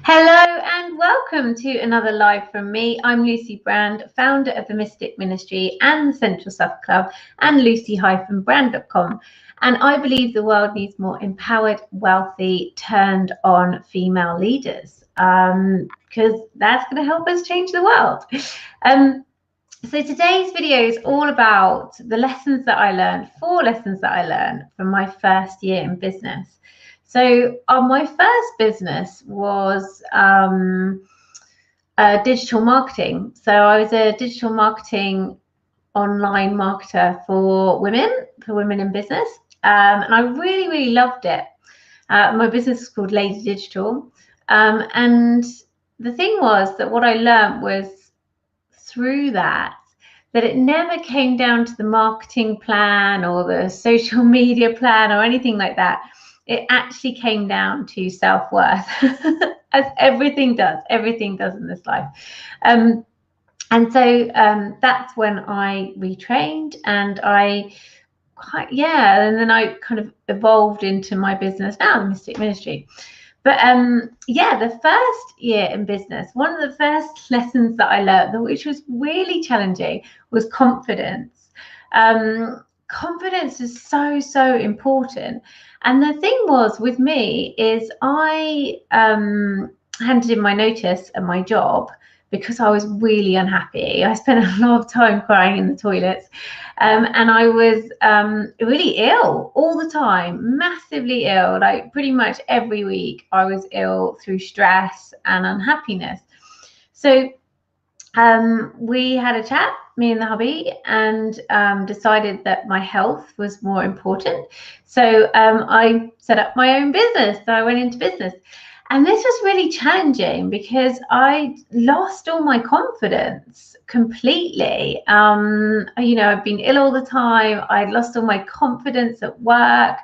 Hello and welcome to another live from me. I'm Lucy Brand, founder of the Mystic Ministry and the Central Suffolk Club and lucy-brand.com. And I believe the world needs more empowered, wealthy, turned on female leaders because that's going to help us change the world. So today's video is all about the lessons that I learned, 4 lessons that I learned from my first year in business. So my first business was digital marketing. So I was a digital marketing online marketer for women in business. And I really, really loved it. My business is called Lady Digital. And the thing was that what I learned was through that it never came down to the marketing plan or the social media plan or anything like that. It actually came down to self-worth, as everything does in this life. And so that's when I retrained, and then I kind of evolved into my business now, the Mystic Ministry. But the first year in business, one of the first lessons that I learned, which was really challenging, was confidence. Confidence is so important. And the thing was with me is I handed in my notice at my job because I was really unhappy. I spent a lot of time crying in the toilets. And I was really ill all the time, massively ill. Like pretty much every week I was ill through stress and unhappiness. So we had a chat, me and the hubby, and decided that my health was more important. So I set up my own business. So I went into business. And this was really challenging because I lost all my confidence completely. I've been ill all the time. I'd lost all my confidence at work.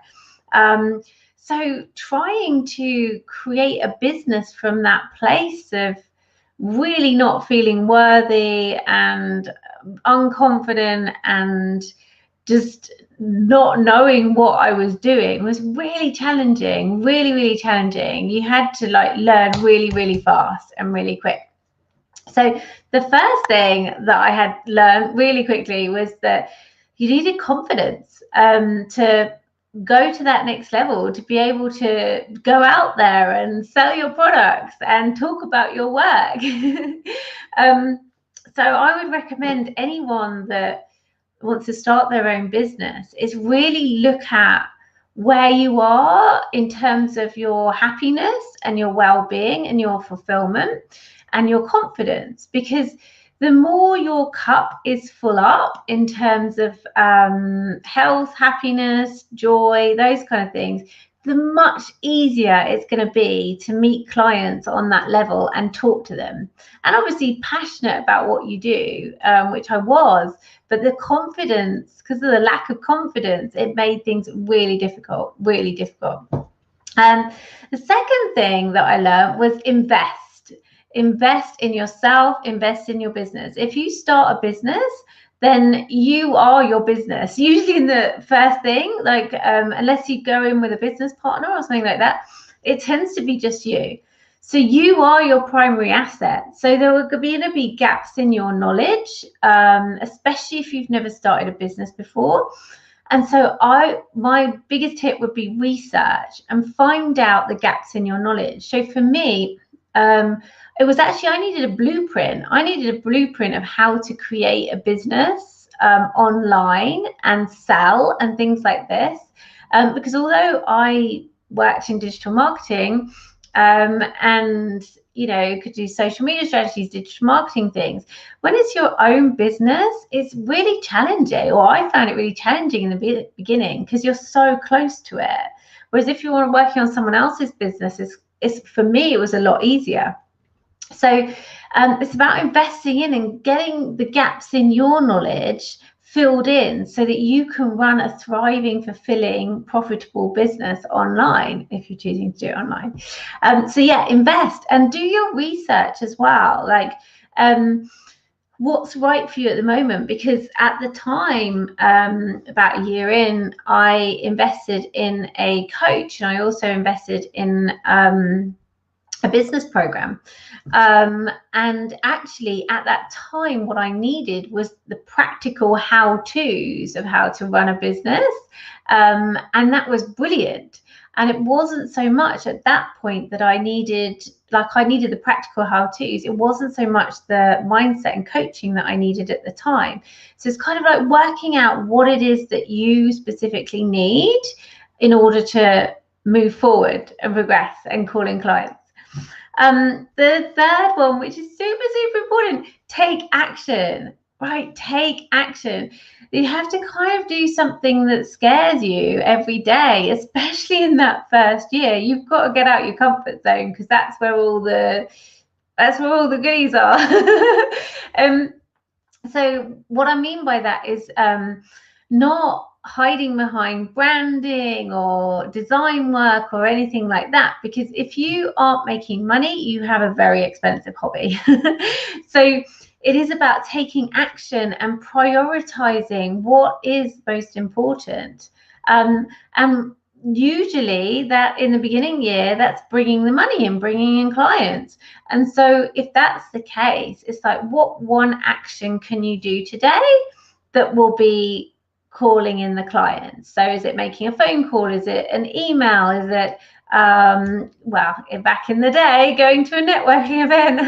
So trying to create a business from that place of really not feeling worthy and unconfident and just not knowing what I was doing was really challenging, really challenging. You had to learn really fast and really quick. So the first thing that I had learned really quickly was that you needed confidence to go to that next level, to be able to go out there and sell your products and talk about your work. So I would recommend anyone that wants to start their own business is really look at where you are in terms of your happiness and your well-being and your fulfillment and your confidence, because the more your cup is full up in terms of health, happiness, joy, those kind of things, the much easier it's going to be to meet clients on that level and talk to them. And obviously passionate about what you do, which I was, but the confidence, because of the lack of confidence, it made things really difficult. The second thing that I learned was invest in yourself, invest in your business. If you start a business, then you are your business. Usually in the first thing, unless you go in with a business partner or something like that, it tends to be just you. So you are your primary asset. So there are going to be gaps in your knowledge, especially if you've never started a business before. And so my biggest tip would be research and find out the gaps in your knowledge. So for me, it was actually, I needed a blueprint. I needed a blueprint of how to create a business online and sell and things like this. Because although I worked in digital marketing and, could do social media strategies, digital marketing things, when it's your own business, it's really challenging, or I found it really challenging in the beginning because you're so close to it. Whereas if you were working on someone else's business, for me, it was a lot easier. So it's about investing in and getting the gaps in your knowledge filled in so that you can run a thriving, fulfilling, profitable business online if you're choosing to do it online. Invest and do your research as well. What's right for you at the moment, because at the time, about a year in, I invested in a coach, and I also invested in a business program. And actually at that time, what I needed was the practical how-tos of how to run a business. And that was brilliant. And it wasn't so much at that point that I needed the practical how-tos. It wasn't so much the mindset and coaching that I needed at the time. So it's kind of like working out what it is that you specifically need in order to move forward and progress and call in clients. The third one, which is super, super important, take action, right? Take action. You have to kind of do something that scares you every day, especially in that first year. You've got to get out your comfort zone, because that's where all the goodies are. So what I mean by that is not hiding behind branding or design work or anything like that, because if you aren't making money, you have a very expensive hobby. So it is about taking action and prioritizing what is most important. And usually that in the beginning year, that's bringing the money in, bringing in clients. And so if that's the case, it's like, what one action can you do today that will be calling in the clients? So is it making a phone call? Is it an email? Is it well, back in the day, going to a networking event?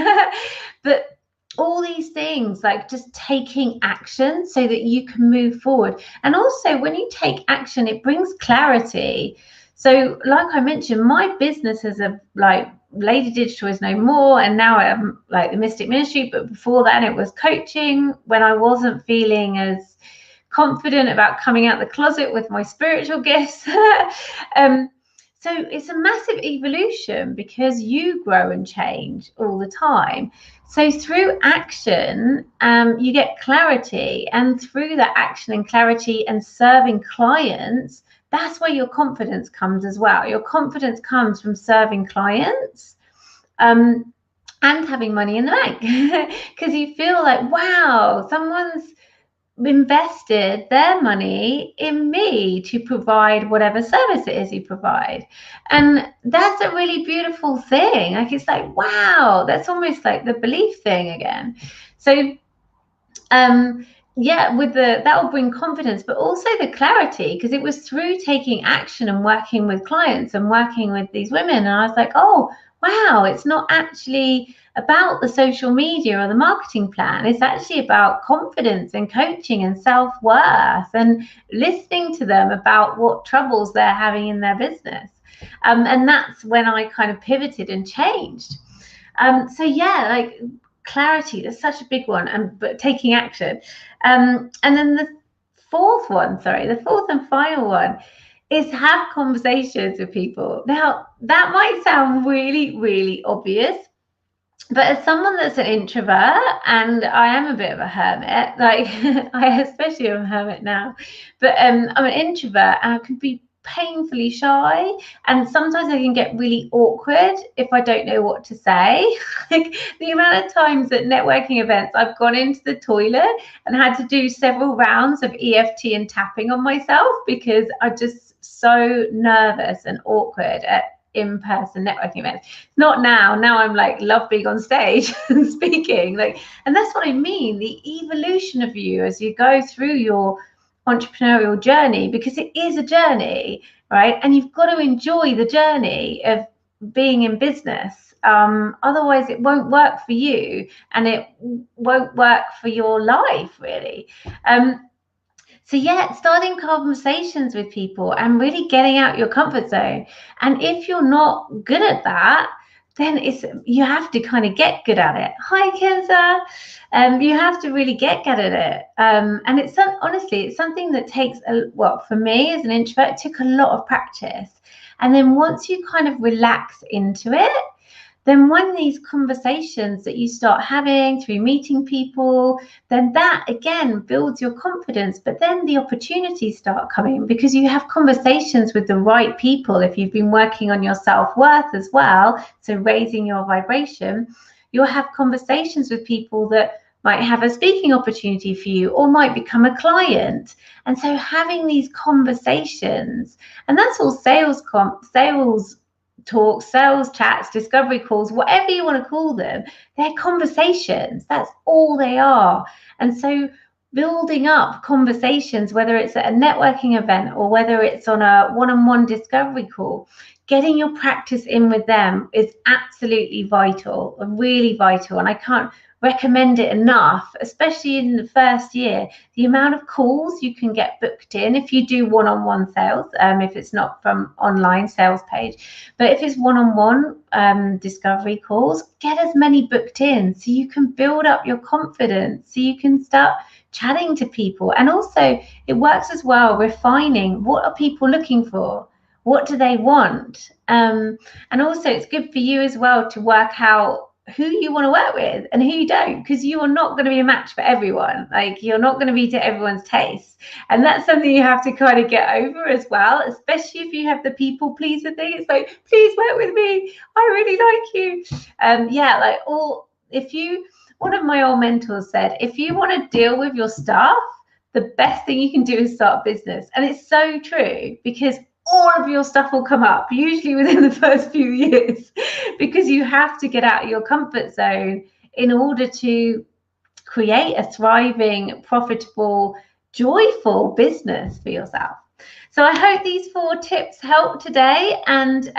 But all these things, like just taking action so that you can move forward. And also when you take action, it brings clarity. So like I mentioned, my business is like Lady Digital is no more, and now I'm like the Mystic Ministry, but before that it was coaching when I wasn't feeling as confident about coming out the closet with my spiritual gifts. So it's a massive evolution, because you grow and change all the time. So through action, you get clarity, and through that action and clarity and serving clients, that's where your confidence comes as well. Your confidence comes from serving clients and having money in the bank, because you feel like, wow, someone's invested their money in me to provide whatever service it is you provide. And that's a really beautiful thing. Like, it's like, wow, that's almost like the belief thing again. So yeah, that will bring confidence, but also the clarity, because it was through taking action and working with clients and working with these women, and I was like, oh wow, it's not actually about the social media or the marketing plan. It's actually about confidence and coaching and self-worth and listening to them about what troubles they're having in their business. And that's when I kind of pivoted and changed. So yeah, like clarity is such a big one, but taking action. And then the fourth and final one is have conversations with people. Now, that might sound really, really obvious, but as someone that's an introvert, and I am a bit of a hermit, like I especially am a hermit now, but I'm an introvert and I can be painfully shy, and sometimes I can get really awkward if I don't know what to say. Like the amount of times at networking events I've gone into the toilet and had to do several rounds of EFT and tapping on myself because I'm just so nervous and awkward at in-person networking events. Not now. Now I'm like, love being on stage and speaking. Like, and that's what I mean, the evolution of you as you go through your entrepreneurial journey, because it is a journey, right? And you've got to enjoy the journey of being in business. Otherwise it won't work for you, and it won't work for your life, really. So yeah, starting conversations with people and really getting out your comfort zone. And if you're not good at that, then you have to kind of get good at it. Hi, Kenza. You have to really get good at it. And honestly, it's something that takes for me as an introvert, it took a lot of practice. And then once you kind of relax into it, then when these conversations that you start having through meeting people, then that again builds your confidence. But then the opportunities start coming because you have conversations with the right people. If you've been working on your self-worth as well, so raising your vibration, you'll have conversations with people that might have a speaking opportunity for you or might become a client. And so having these conversations, and that's all sales talks, sales chats, discovery calls, whatever you want to call them, they're conversations. That's all they are. And so building up conversations, whether it's at a networking event or whether it's on a one-on-one discovery call, getting your practice in with them is absolutely vital, really vital. And I can't recommend it enough, especially in the first year. The amount of calls you can get booked in if you do one-on-one sales, if it's not from online sales page, but if it's one-on-one discovery calls, get as many booked in so you can build up your confidence, so you can start chatting to people. And also it works as well, refining what are people looking for, what do they want, and also it's good for you as well to work out who you want to work with and who you don't, because you are not going to be a match for everyone. Like, you're not going to be to everyone's taste, and that's something you have to kind of get over as well, especially if you have the people pleaser thing. It's like, please work with me, I really like you. Yeah, like, all, if you, one of my old mentors said, if you want to deal with your staff, the best thing you can do is start a business. And it's so true, because all of your stuff will come up usually within the first few years, because you have to get out of your comfort zone in order to create a thriving, profitable, joyful business for yourself. So I hope these 4 tips help today. And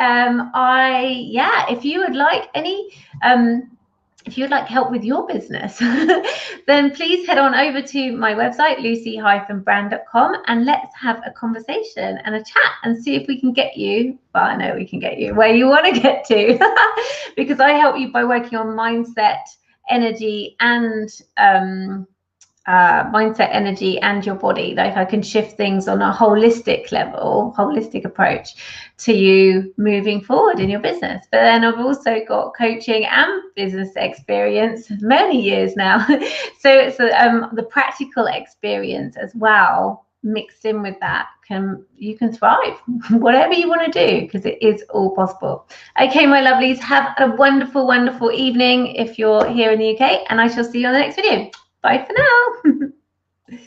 if you would like any if you'd like help with your business, then please head on over to my website, lucy-brand.com, and let's have a conversation and a chat and see if we can get you, well, I know we can get you where you want to get to, because I help you by working on mindset, energy, and your body. Like, I can shift things on a holistic level, holistic approach to you moving forward in your business. But then I've also got coaching and business experience, many years now. So it's the practical experience as well, mixed in with that. You can thrive whatever you want to do, because it is all possible. Okay, my lovelies, have a wonderful, wonderful evening if you're here in the UK, and I shall see you on the next video. Bye for now.